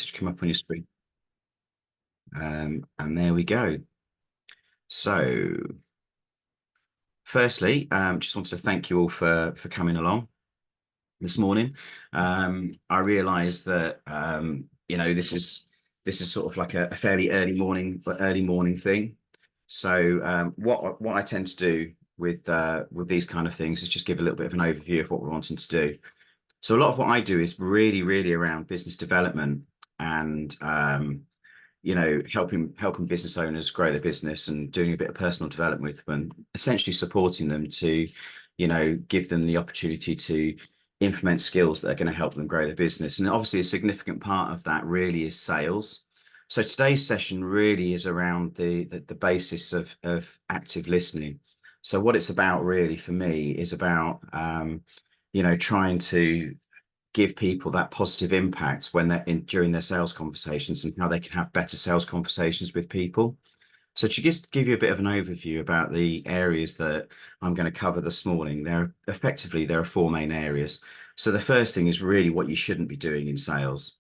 message come up on your screen. And there we go. So, firstly, just wanted to thank you all for coming along this morning. I realised that this is sort of like a fairly early morning thing. So what I tend to do with these kind of things is just give a little bit of an overview of what we're wanting to do. So a lot of what I do is really around business development and helping business owners grow their business and doing a bit of personal development with them, and essentially supporting them to, give them the opportunity to implement skills that are going to help them grow their business. And obviously, a significant part of that really is sales. So today's session really is around the basis of active listening. So what it's about really for me is about trying to give people that positive impact when they're during their sales conversations, and how they can have better sales conversations with people. So to just give you a bit of an overview about the areas that I'm going to cover this morning, there are four main areas. So the first thing is really what you shouldn't be doing in sales.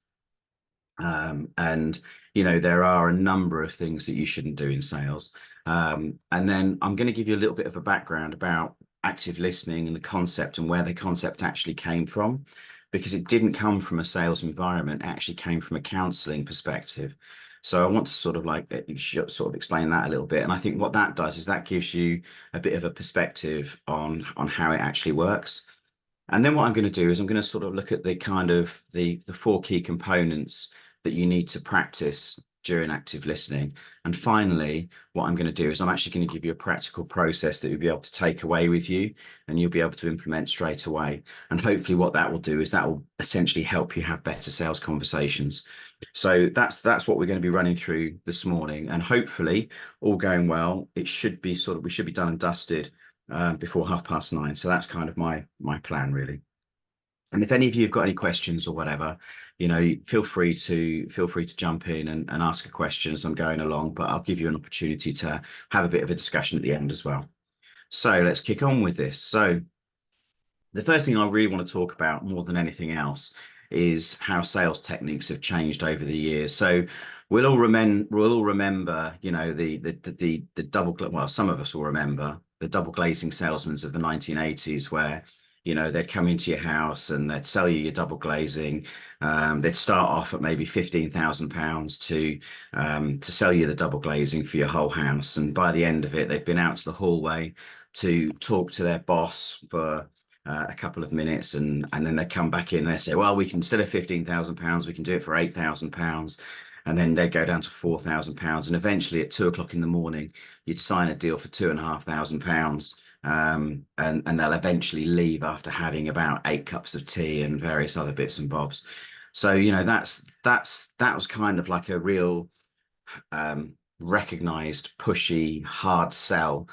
And there are a number of things that you shouldn't do in sales. And then I'm going to give you a little bit of a background about active listening and the concept and where the concept actually came from, because it didn't come from a sales environment. It actually came from a counseling perspective. So I want to sort of explain that a little bit. And I think what that does is that gives you a bit of a perspective on how it actually works. And then what I'm going to do is I'm going to sort of look at the four key components that you need to practice during active listening. And finally, what I'm going to do is I'm actually going to give you a practical process that you'll be able to take away with you, and you'll be able to implement straight away. And hopefully what that will do is that will essentially help you have better sales conversations. So that's what we're going to be running through this morning. And hopefully, all going well, we should be done and dusted before 9:30. So that's kind of my plan, really. And if any of you have got any questions or whatever, feel free to jump in and ask a question as I'm going along, but I'll give you an opportunity to have a bit of a discussion at the end as well. So let's kick on with this. So the first thing I really want to talk about more than anything else is how sales techniques have changed over the years. So we'll all remember, the double, well, some of us will remember the double glazing salesmen of the 1980s, where they'd come into your house and they'd sell you your double glazing. They'd start off at maybe £15,000 to sell you the double glazing for your whole house, and by the end of it, they've been out to the hallway to talk to their boss for a couple of minutes, and then they come back in and they say, well, we can, instead of £15,000, we can do it for £8,000. And then they'd go down to £4,000, and eventually at 2 o'clock in the morning, you'd sign a deal for £2,500. And they'll eventually leave after having about 8 cups of tea and various other bits and bobs. So that was kind of like a real recognized, pushy, hard sell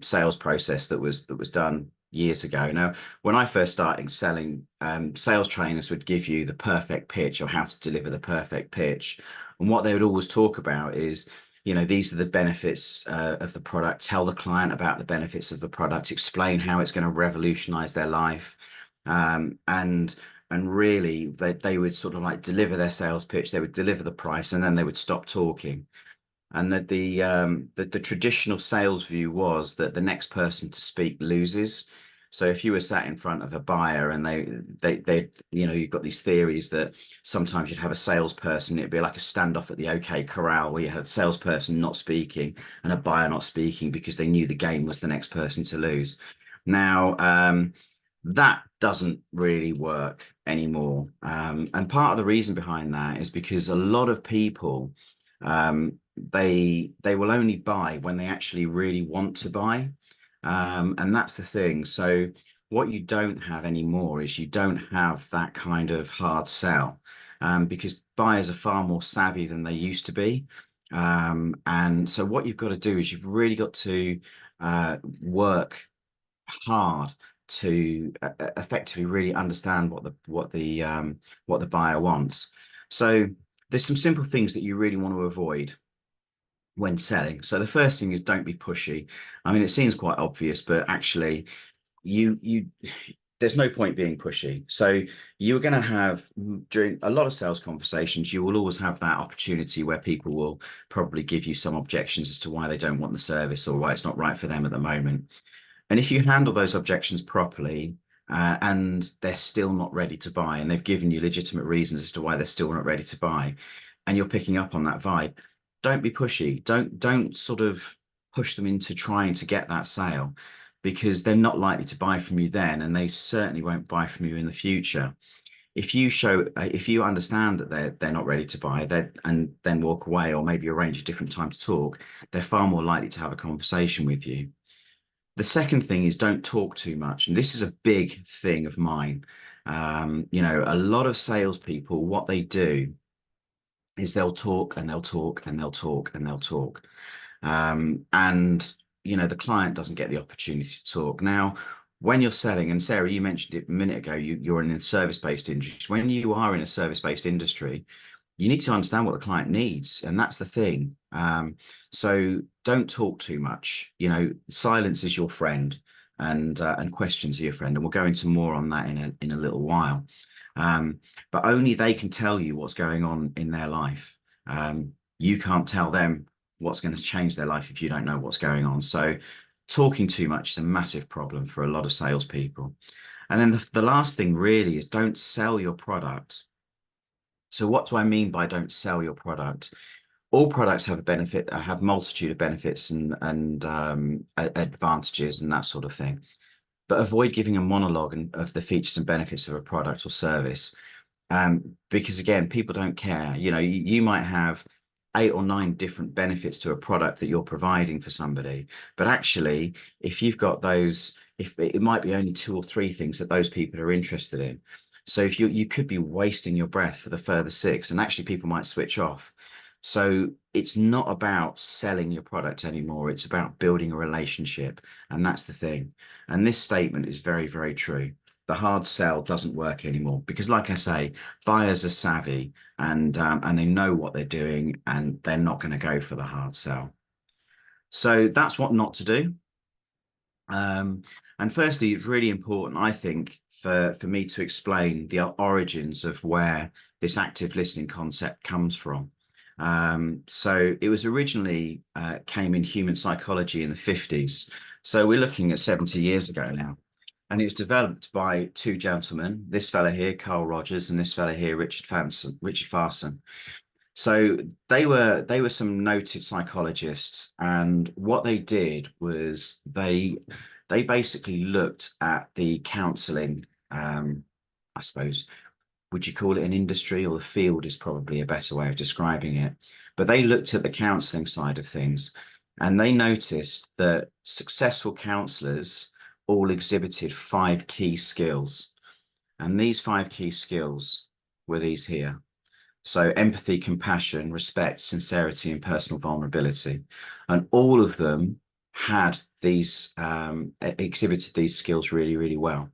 sales process that was done years ago. Now, when I first started selling, sales trainers would give you the perfect pitch, or how to deliver the perfect pitch. And what they would always talk about is, these are the benefits of the product. Tell the client about the benefits of the product. Explain how it's going to revolutionize their life. And really, they would sort of like deliver their sales pitch. They would deliver the price, and then they would stop talking. And that the traditional sales view was that the next person to speak loses. So if you were sat in front of a buyer and they you've got these theories that sometimes you'd have a salesperson, it'd be like a standoff at the OK Corral, where you had a salesperson not speaking and a buyer not speaking because they knew the game was the next person to lose. Now, that doesn't really work anymore. And part of the reason behind that is because a lot of people, they will only buy when they actually really want to buy. And that's the thing. So what you don't have anymore is you don't have that kind of hard sell, because buyers are far more savvy than they used to be. And so what you've got to do is you've really got to work hard to effectively really understand what the buyer wants. So there's some simple things that you really want to avoid when selling. So the first thing is, don't be pushy. I mean, it seems quite obvious, but actually you there's no point being pushy. So you are going to have during a lot of sales conversations, you will always have that opportunity where people will probably give you some objections as to why they don't want the service or why it's not right for them at the moment. And if you handle those objections properly, and they're still not ready to buy, and they've given you legitimate reasons as to why they're still not ready to buy, and you're picking up on that vibe, don't be pushy. Don't sort of push them into trying to get that sale, because they're not likely to buy from you then, and they certainly won't buy from you in the future. If you understand that they're not ready to buy, and then walk away, or maybe arrange a different time to talk, they're far more likely to have a conversation with you. The second thing is don't talk too much. And this is a big thing of mine. A lot of salespeople, what they do is they'll talk and they'll talk and they'll talk and they'll talk. And the client doesn't get the opportunity to talk. Now, when you're selling, and Sarah, you mentioned it a minute ago, you're in a service-based industry. When you are in a service-based industry, you need to understand what the client needs, and that's the thing. So don't talk too much. Silence is your friend, and questions are your friend, and we'll go into more on that in a little while. But only they can tell you what's going on in their life. You can't tell them what's going to change their life if you don't know what's going on. So talking too much is a massive problem for a lot of salespeople. And then the last thing really is don't sell your product. So what do I mean by don't sell your product? All products have a benefit, have multitude of benefits and advantages and that sort of thing. But avoid giving a monologue of the features and benefits of a product or service. Because again, people don't care. You might have 8 or 9 different benefits to a product that you're providing for somebody, but actually, if you've got those, if it might be only 2 or 3 things that those people are interested in. So if you could be wasting your breath for the further 6, and actually people might switch off. So it's not about selling your product anymore. It's about building a relationship, and that's the thing. And this statement is very, very true. The hard sell doesn't work anymore because, like I say, buyers are savvy and they know what they're doing, and they're not going to go for the hard sell. So that's what not to do. And firstly, it's really important, I think, for me to explain the origins of where this active listening concept comes from. So it was originally came in human psychology in the 50s. So we're looking at 70 years ago now. And it was developed by 2 gentlemen, this fella here, Carl Rogers, and this fella here, Richard Farson. So they were some noted psychologists, and what they did was they basically looked at the counselling, I suppose, would you call it an industry, or the field is probably a better way of describing it. But they looked at the counselling side of things, and they noticed that successful counsellors all exhibited 5 key skills. And these 5 key skills were these here. So empathy, compassion, respect, sincerity, and personal vulnerability. And all of them had these, exhibited these skills really, really well.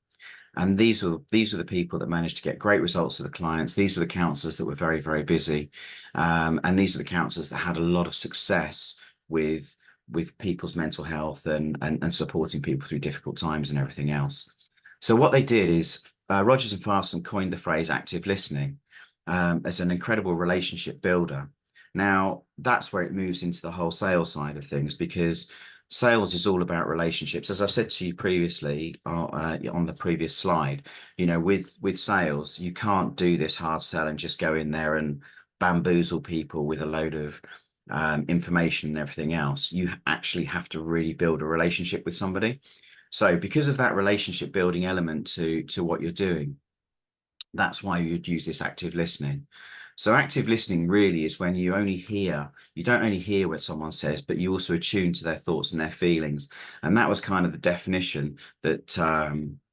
And these were the people that managed to get great results for the clients. These were the counselors that were very, very busy. And these were the counselors that had a lot of success with people's mental health and supporting people through difficult times and everything else. So what they did is Rogers and Farson coined the phrase active listening as an incredible relationship builder. Now, that's where it moves into the whole sales side of things, because sales is all about relationships. As I've said to you previously on the previous slide, with sales, you can't do this hard sell and just go in there and bamboozle people with a load of information and everything else. You actually have to really build a relationship with somebody. So because of that relationship building element to what you're doing, that's why you'd use this active listening. So active listening really is when you don't only hear what someone says, but you also attune to their thoughts and their feelings. And that was kind of the definition that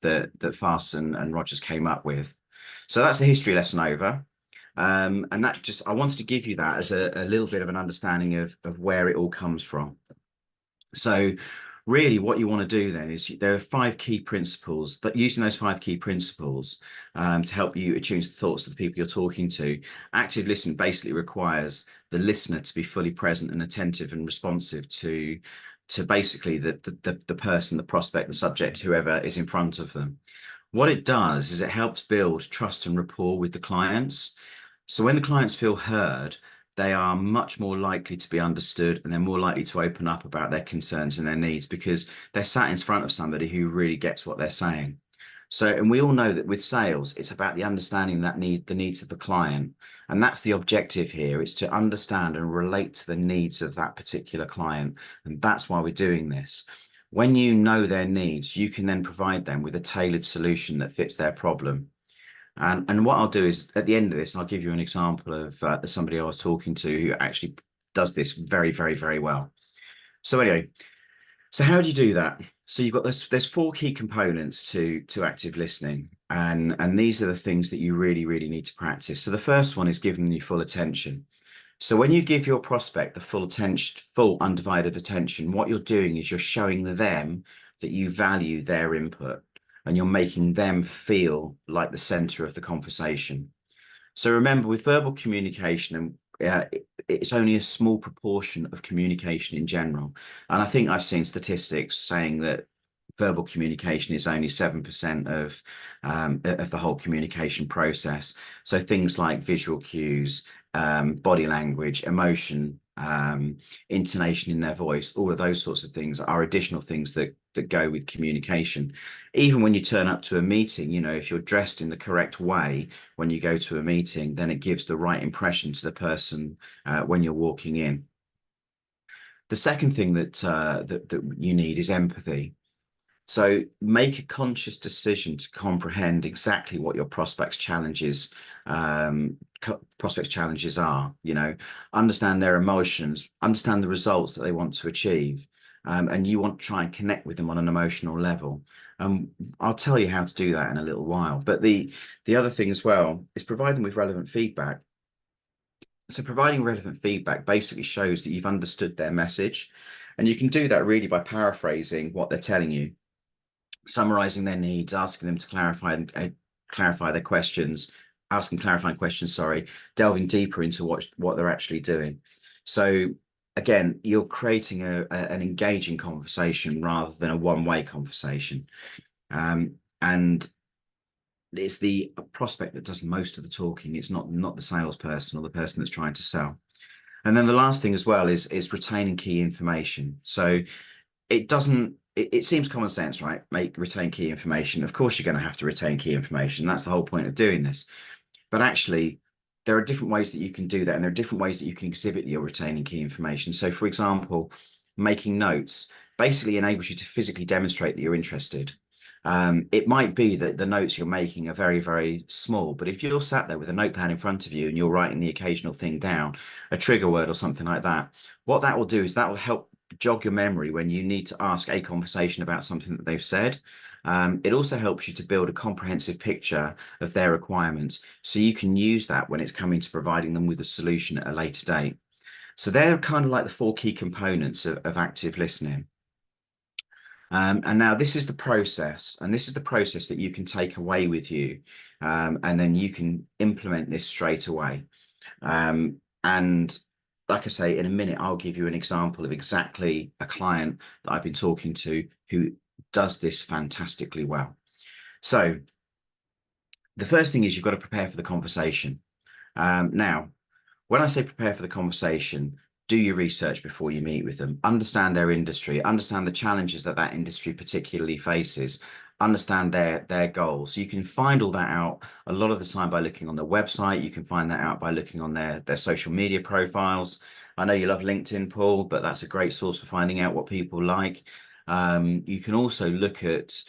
that Farson and Rogers came up with. So that's the history lesson over. And I wanted to give you that as a little bit of an understanding of where it all comes from. So really what you want to do then is there are 5 key principles, that using those 5 key principles to help you attune to the thoughts of the people you're talking to. Active listening basically requires the listener to be fully present and attentive and responsive to basically the person, the prospect, the subject, whoever is in front of them. What it does is it helps build trust and rapport with the clients. So when the clients feel heard, they are much more likely to be understood, and they're more likely to open up about their concerns and their needs because they're sat in front of somebody who really gets what they're saying. So, and we all know that with sales, it's about the understanding that the needs of the client. And that's the objective here. It's to understand and relate to the needs of that particular client. And that's why we're doing this. When you know their needs, you can then provide them with a tailored solution that fits their problem. And what I'll do is at the end of this, I'll give you an example of somebody I was talking to who actually does this very, very, very well. So anyway, so how do you do that? So you've got there's four key components to active listening, and these are the things that you really, really need to practice. So the first one is giving you full attention. So when you give your prospect the full attention, full undivided attention, what you're doing is you're showing them that you value their input and you're making them feel like the center of the conversation. So remember, with verbal communication, and it's only a small proportion of communication in general. And I think I've seen statistics saying that verbal communication is only 7% of the whole communication process. So things like visual cues, body language, emotion, intonation in their voice, all of those sorts of things are additional things that go with communication. Even when you turn up to a meeting, you know, if you're dressed in the correct way when you go to a meeting, then it gives the right impression to the person when you're walking in. The second thing that you need is empathy. So make a conscious decision to comprehend exactly what your prospects challenges are, you know, understand their emotions, understand the results that they want to achieve. And you want to try and connect with them on an emotional level. I'll tell you how to do that in a little while. But the other thing as well is provide them with relevant feedback. So providing relevant feedback basically shows that you've understood their message. And you can do that really by paraphrasing what they're telling you, summarizing their needs, asking them to clarify their questions, asking clarifying questions, sorry, delving deeper into what they're actually doing. So again, you're creating an engaging conversation rather than a one-way conversation. And it's the prospect that does most of the talking. It's not the salesperson or the person that's trying to sell. And then the last thing as well is retaining key information. So it seems common sense, right? Retain key information. Of course, you're going to have to retain key information. That's the whole point of doing this. But actually, there are different ways that you can do that, and there are different ways that you can exhibit your retaining key information. So, for example, making notes basically enables you to physically demonstrate that you're interested. It might be that the notes you're making are very, very small, but if you're sat there with a notepad in front of you and you're writing the occasional thing down, a trigger word or something like that, what that will do is that will help jog your memory when you need to ask a conversation about something that they've said. It also helps you to build a comprehensive picture of their requirements, so you can use that when it's coming to providing them with a solution at a later date. So they're kind of like the four key components of active listening. And now this is the process, and this is the process that you can take away with you, and then you can implement this straight away. And like I say, in a minute, I'll give you an example of exactly a client that I've been talking to who does this fantastically well. So the first thing is you've got to prepare for the conversation. Now, when I say prepare for the conversation, do your research before you meet with them. Understand their industry, understand the challenges that that industry particularly faces, understand their goals. You can find all that out a lot of the time by looking on their website. You can find that out by looking on their social media profiles. I know you love LinkedIn, Paul, but that's a great source for finding out what people like. You can also look at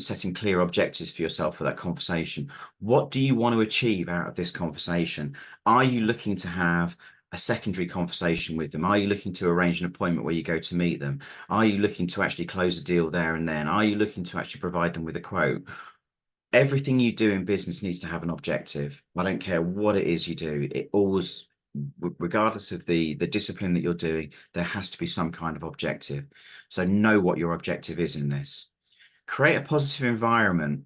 setting clear objectives for yourself for that conversation. What do you want to achieve out of this conversation? Are you looking to have a secondary conversation with them? Are you looking to arrange an appointment where you go to meet them? Are you looking to actually close a deal there and then? Are you looking to actually provide them with a quote? Everything you do in business needs to have an objective. I don't care what it is you do. It always, regardless of the discipline that you're doing, there has to be some kind of objective. So know what your objective is in this. Create a positive environment.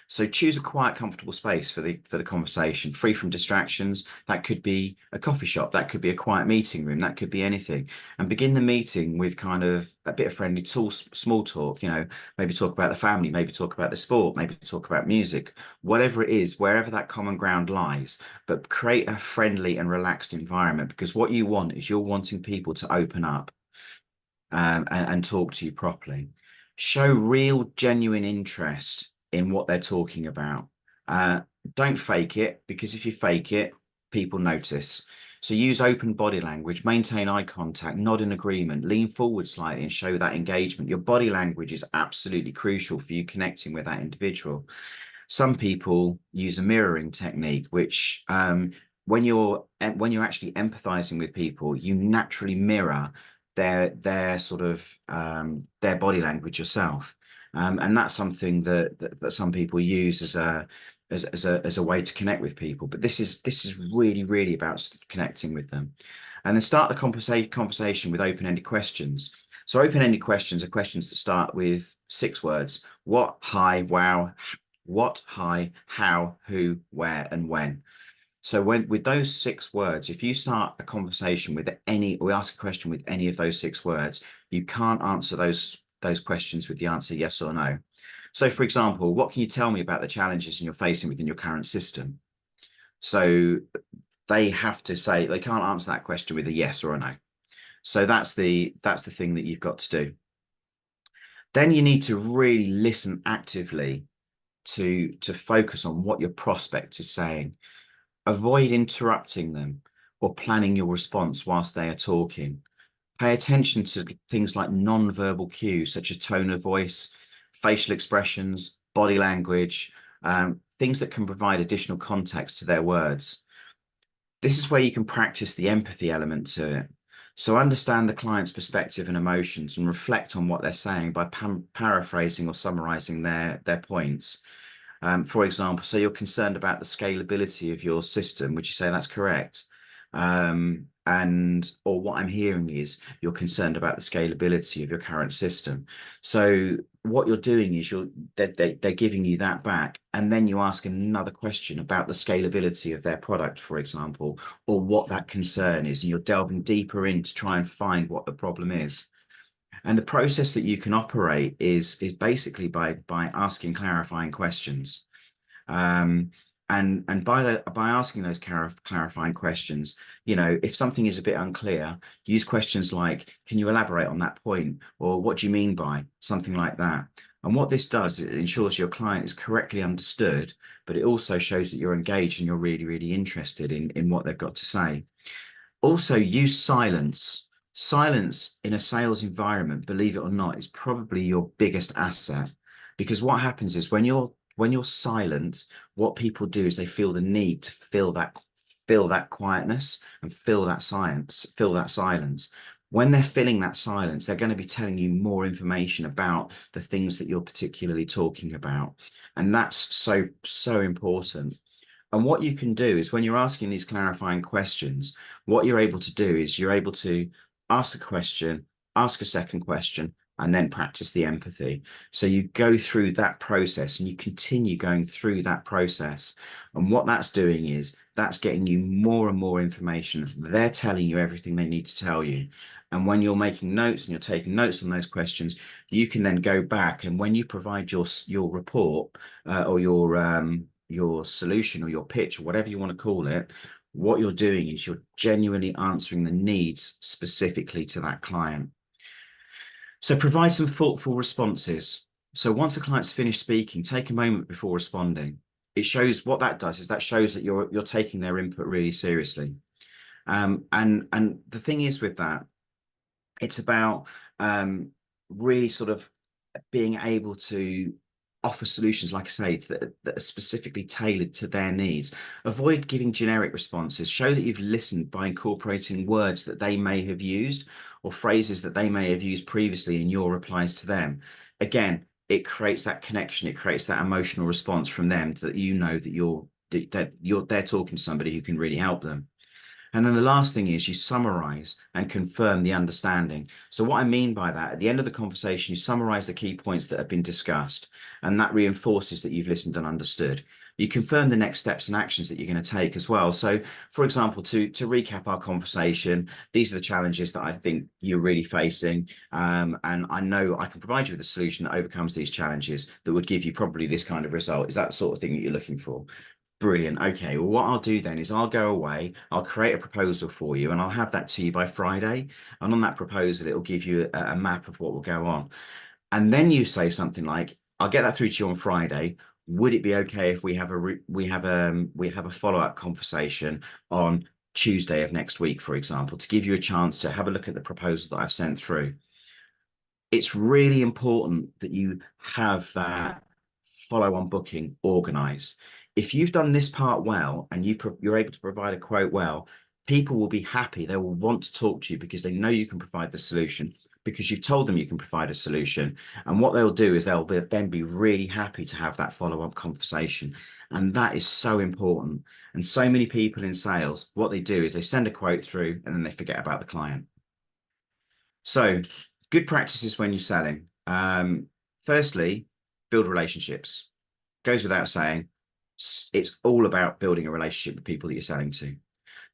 So choose a quiet, comfortable space for the conversation, free from distractions. That could be a coffee shop, that could be a quiet meeting room, that could be anything. And begin the meeting with kind of a bit of friendly small talk, maybe talk about the family, maybe talk about the sport, maybe talk about music, whatever it is, wherever that common ground lies, but create a friendly and relaxed environment, because what you want is you're wanting people to open up and talk to you properly. Show real, genuine interest in what they're talking about. Uh, don't fake it, because if you fake it, people notice. So use open body language, maintain eye contact, nod in agreement, lean forward slightly and show that engagement. Your body language is absolutely crucial for you connecting with that individual. Some people use a mirroring technique, which when you're actually empathizing with people, you naturally mirror their sort of their body language yourself, and that's something that some people use as a way to connect with people. But this is really about connecting with them, and then start the conversation with open-ended questions. So open-ended questions are questions that start with 6 words: what, hi, wow, what, hi, how, who, where, and when. So when with those 6 words, if you start a conversation with any, or ask a question with any of those 6 words, you can't answer those questions with the answer yes or no. So for example, what can you tell me about the challenges you're facing within your current system? So they have to say, they can't answer that question with a yes or a no. So that's the thing that you've got to do. Then you need to really listen actively to focus on what your prospect is saying. Avoid interrupting them or planning your response whilst they are talking. Pay attention to things like non-verbal cues, such as tone of voice, facial expressions, body language, things that can provide additional context to their words. This is where you can practice the empathy element to it. So understand the client's perspective and emotions and reflect on what they're saying by paraphrasing or summarizing their points. For example, so you're concerned about the scalability of your system. Would you say that's correct? Or what I'm hearing is you're concerned about the scalability of your current system. So what you're doing is they're giving you that back, and then you ask another question about the scalability of their product, for example, or what that concern is, and you're delving deeper in to try and find what the problem is. And the process that you can operate is basically by asking clarifying questions. Um, and by asking those clarifying questions, if something is a bit unclear, use questions like, can you elaborate on that point? Or what do you mean by something like that? And what this does, it ensures your client is correctly understood, but it also shows that you're engaged and you're really interested in what they've got to say. Also, use silence. Silence in a sales environment, believe it or not, is probably your biggest asset, because what happens is when you're silent, what people do is they feel the need to fill that quietness and fill that silence. When they're filling that silence, they're going to be telling you more information about the things that you're particularly talking about. And that's so important. And what you can do is when you're asking these clarifying questions, what you're able to do is you're able to ask a question, ask a second question, and then practice the empathy. So you go through that process and you continue going through that process. And what that's doing is that's getting you more and more information. They're telling you everything they need to tell you. And when you're making notes and you're taking notes on those questions, you can then go back, and when you provide your report or your solution or your pitch or whatever you want to call it, what you're doing is you're genuinely answering the needs specifically to that client. So provide some thoughtful responses. So once the client's finished speaking, take a moment before responding. It shows, what that does is that shows that you're taking their input really seriously. And the thing is with that, it's about really sort of being able to offer solutions, like I say, that are specifically tailored to their needs. Avoid giving generic responses. Show that you've listened by incorporating words that they may have used or phrases that they may have used previously in your replies to them. Again, it creates that connection. It creates that emotional response from them, that you know that they're talking to somebody who can really help them. And then the last thing is you summarize and confirm the understanding. So what I mean by that, at the end of the conversation, you summarize the key points that have been discussed, and that reinforces that you've listened and understood. You confirm the next steps and actions that you're going to take as well. So, for example, to recap our conversation, these are the challenges that I think you're really facing. And I know I can provide you with a solution that overcomes these challenges that would give you probably this kind of result. Is that the sort of thing that you're looking for? Brilliant. Okay. Well, what I'll do then is I'll go away, I'll create a proposal for you, and I'll have that to you by Friday. And on that proposal, it will give you a map of what will go on. And then you say something like, "I'll get that through to you on Friday. Would it be okay if we have a follow-up conversation on Tuesday of next week, for example, to give you a chance to have a look at the proposal that I've sent through?" It's really important that you have that follow-on booking organized. If you've done this part well and you're able to provide a quote well, people will be happy. They will want to talk to you because they know you can provide the solution, because you've told them you can provide a solution. And what they'll do is then be really happy to have that follow-up conversation. And that is so important. And so many people in sales, what they do is they send a quote through and then they forget about the client. So good practices when you're selling. Firstly, build relationships. Goes without saying, it's all about building a relationship with people that you're selling to.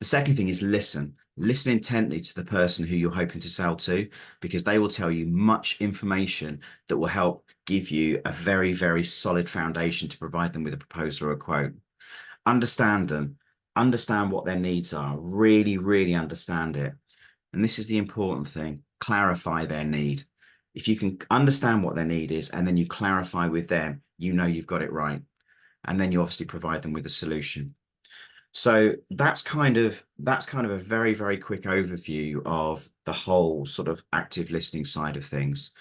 The second thing is listen. Listen intently to the person who you're hoping to sell to, because they will tell you much information that will help give you a very, very solid foundation to provide them with a proposal or a quote. Understand them, understand what their needs are, really, really understand it. And this is the important thing, clarify their need. If you can understand what their need is and then you clarify with them, you know you've got it right. And then you obviously provide them with a solution. So that's kind of a very, very quick overview of the whole sort of active listening side of things.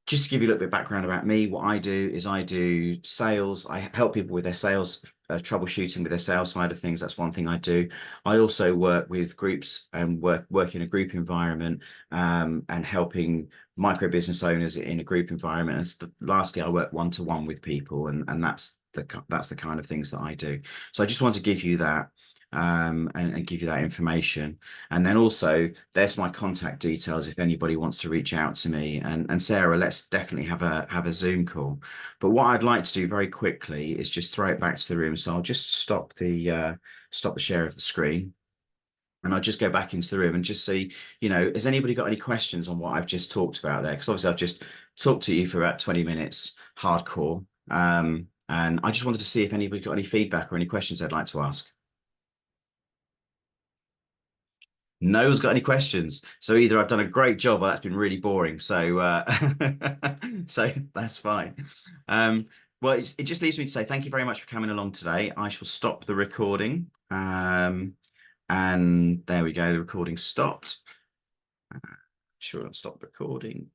Just to give you a little bit of background about me, what I do is I do sales. I help people with their sales, troubleshooting with their sales side of things. That's one thing I do. I also work with groups and work in a group environment, and helping micro business owners in a group environment. And lastly, I work one-to-one with people, and that's the kind of things that I do. So I just want to give you that. And give you that information. And then also there's my contact details if anybody wants to reach out to me. And Sarah, let's definitely have a Zoom call. But what I'd like to do very quickly is just throw it back to the room. So I'll just stop the share of the screen. And I'll just go back into the room and just see, has anybody got any questions on what I've just talked about there? Because obviously I've just talked to you for about 20 minutes, hardcore. And I just wanted to see if anybody's got any feedback or any questions they'd like to ask. No one's got any questions. So either I've done a great job or that's been really boring. So so that's fine. Well, it just leaves me to say thank you very much for coming along today. I shall stop the recording. And there we go. The recording stopped. Sure, I'll stop recording.